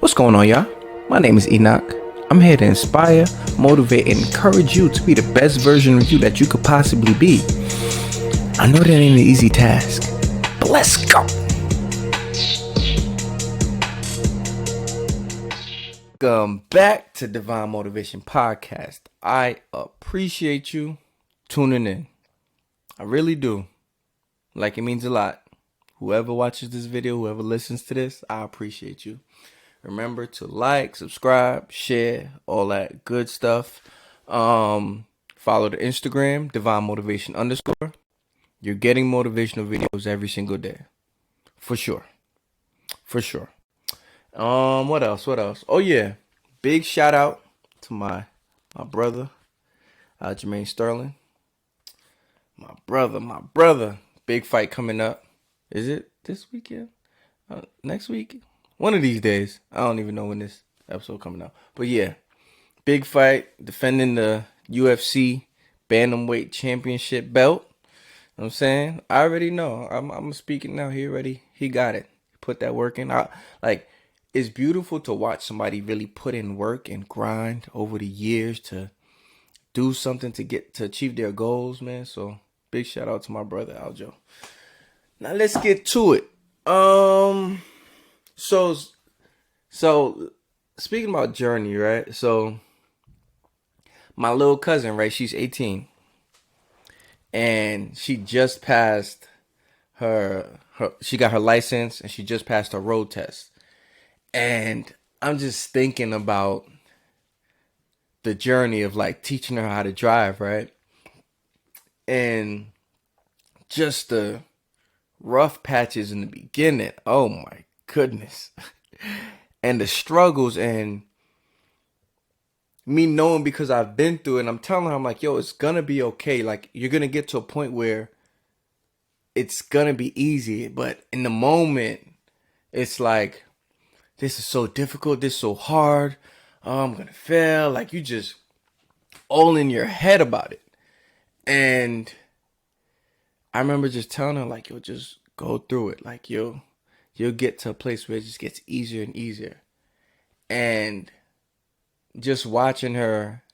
What's going on, y'all? My name is Enoch. I'm here to inspire, motivate, and encourage you to be the best version of you that you could possibly be. I know that ain't an easy task, but let's go. Welcome back to Divine Motivation Podcast. I appreciate you tuning in. I really do. Like, it means a lot. Whoever watches this video, whoever listens to this, I appreciate you. Remember to like, subscribe, share, all that good stuff. Follow the Instagram, Divine Motivation _. You're getting motivational videos every single day. For sure. What else? Oh yeah. Big shout out to my brother, Jermaine Sterling. My brother. Big fight coming up. Is it this weekend? Next week? One of these days. I don't even know when this episode coming out. But yeah, big fight, defending the UFC Bantamweight Championship belt. You know what I'm saying? I already know. I'm speaking now. He got it. Put that work in. It's beautiful to watch somebody really put in work and grind over the years to do something to achieve their goals, man. So big shout out to my brother Aljo. Now let's get to it. So speaking about journey, right? So my little cousin, right? She's 18, and she just passed she got her license, and she just passed her road test. And I'm just thinking about the journey of like teaching her how to drive, right? And just the rough patches in the beginning. Oh my goodness. And the struggles, and me knowing because I've been through it, and I'm telling her, I'm like, yo, it's gonna be okay. Like, you're gonna get to a point where it's gonna be easy. But in the moment, it's like, this is so difficult, this is so hard. Oh, I'm gonna fail. Like, you just all in your head about it. And I remember just telling her, like, yo, just go through it. Like, you'll get to a place where it just gets easier and easier. And just watching her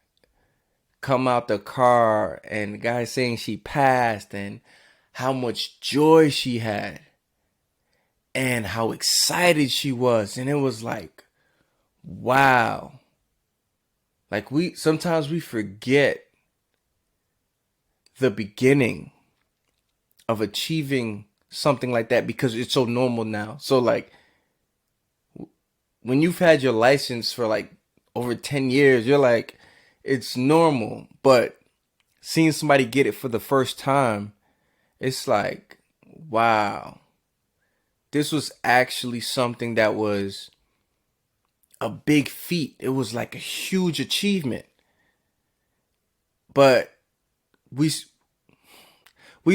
come out the car, and the guy saying she passed, and how much joy she had, and how excited she was. And it was like, wow. Like, sometimes we forget the beginning of achieving something like that because it's so normal now. So like, when you've had your license for like over 10 years, you're like, it's normal. But seeing somebody get it for the first time, it's like, wow, this was actually something that was a big feat. It was like a huge achievement. But we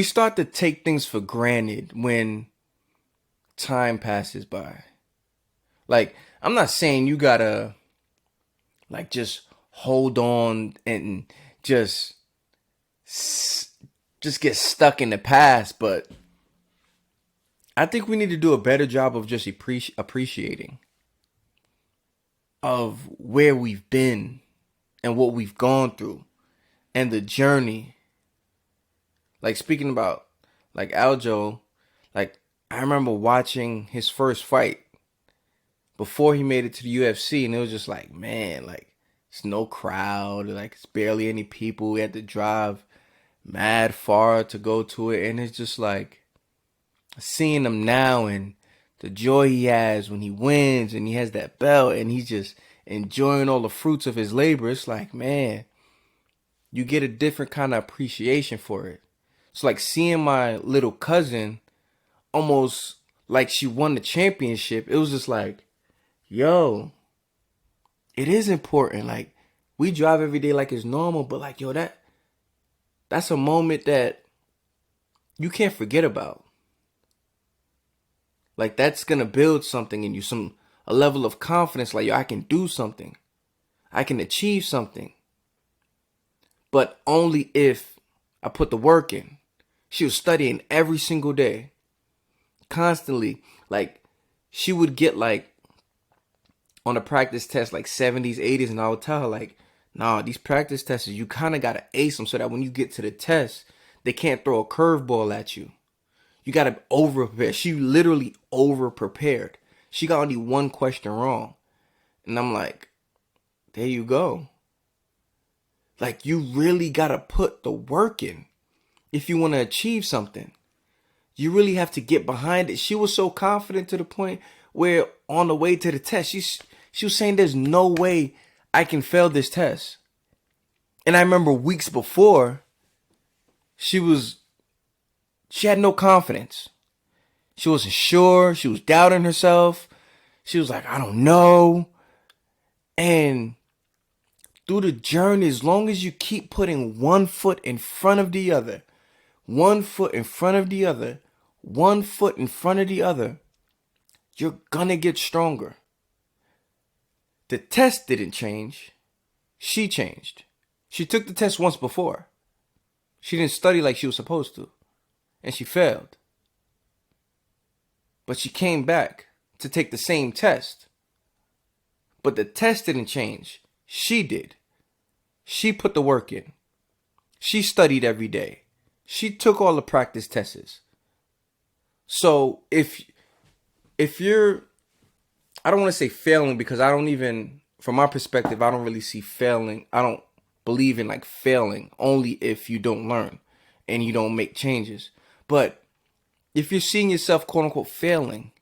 start to take things for granted when time passes by. Like, I'm not saying you gotta like just hold on and just get stuck in the past, but I think we need to do a better job of just appreciating of where we've been and what we've gone through and the journey. Like, speaking about like Aljo, like, I remember watching his first fight before he made it to the UFC, and it was just like, man, like, it's no crowd, like, it's barely any people. We had to drive mad far to go to it, and it's just like seeing him now and the joy he has when he wins and he has that belt and he's just enjoying all the fruits of his labor. It's like, man, you get a different kind of appreciation for it. It's like seeing my little cousin almost like she won the championship. It was just like, yo, it is important. Like, we drive every day like it's normal, but like, yo, that's a moment that you can't forget about. Like, that's gonna build something in you, a level of confidence. Like, yo, I can do something, I can achieve something, but only if I put the work in. She was studying every single day, constantly. Like, she would get like on a practice test like 70s, 80s, and I would tell her like, nah, these practice tests, you kind of got to ace them so that when you get to the test, they can't throw a curveball at you. You got to over prepare. She literally over prepared. She got only one question wrong. And I'm like, there you go. Like, you really got to put the work in if you want to achieve something. You really have to get behind it. She was so confident to the point where on the way to the test, she was saying there's no way I can fail this test. And I remember weeks before, she had no confidence. She wasn't sure. She was doubting herself. She was like, I don't know. And through the journey, as long as you keep putting one foot in front of the other, one foot in front of the other, one foot in front of the other, you're gonna get stronger. The test didn't change. She changed. She took the test once before. She didn't study like she was supposed to. And she failed. But she came back to take the same test. But the test didn't change. She did. She put the work in. She studied every day. She took all the practice tests. So if you're, I don't want to say failing because I don't even, from my perspective, I don't really see failing. I don't believe in like failing only if you don't learn and you don't make changes. But if you're seeing yourself quote unquote failing,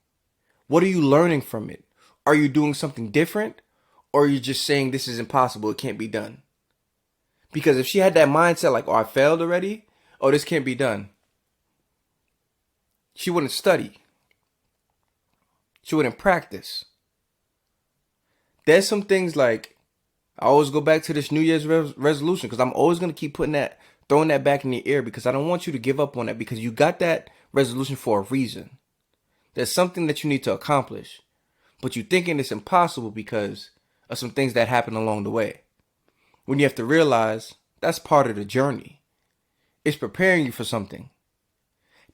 what are you learning from it? Are you doing something different? Or are you just saying this is impossible, it can't be done? Because if she had that mindset like, oh, I failed already, oh, this can't be done, she wouldn't study. She wouldn't practice. There's some things like, I always go back to this New Year's resolution because I'm always going to keep throwing that back in the air because I don't want you to give up on that because you got that resolution for a reason. There's something that you need to accomplish, but you're thinking it's impossible because of some things that happen along the way. When you have to realize that's part of the journey. It's preparing you for something.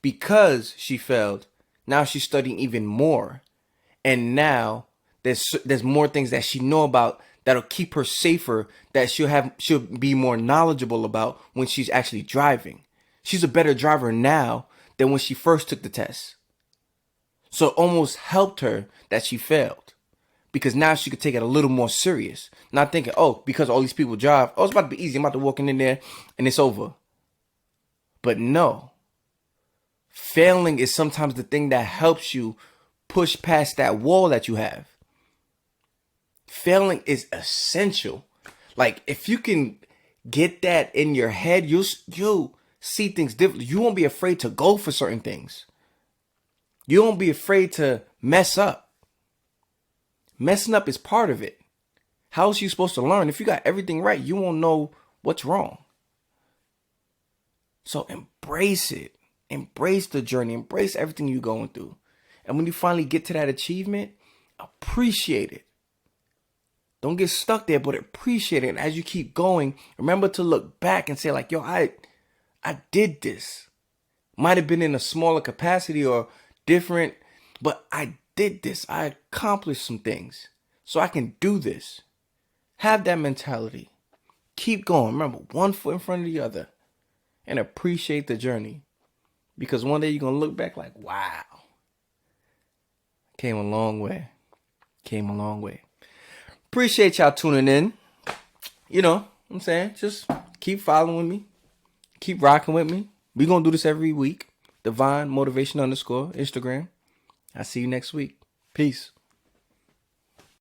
Because she failed, now she's studying even more. And now there's more things that she know about that'll keep her safer, that she'll be more knowledgeable about when she's actually driving. She's a better driver now than when she first took the test. So it almost helped her that she failed. Because now she could take it a little more serious. Not thinking, oh, because all these people drive, oh, it's about to be easy. I'm about to walk in there and it's over. But no. Failing is sometimes the thing that helps you push past that wall that you have. Failing is essential. Like, if you can get that in your head, you'll see things differently. You won't be afraid to go for certain things. You won't be afraid to mess up. Messing up is part of it. How is you supposed to learn? If you got everything right, you won't know what's wrong. So embrace it. Embrace the journey. Embrace everything you're going through. And when you finally get to that achievement, appreciate it. Don't get stuck there, but appreciate it. And as you keep going, remember to look back and say like, yo, I did this. Might have been in a smaller capacity or different, but I did this. I accomplished some things. So I can do this. Have that mentality. Keep going. Remember, one foot in front of the other. And appreciate the journey. Because one day you're going to look back like, wow. Came a long way. Came a long way. Appreciate y'all tuning in. You know what I'm saying? Just keep following me. Keep rocking with me. We're going to do this every week. Divine Motivation _ Instagram. I'll see you next week. Peace.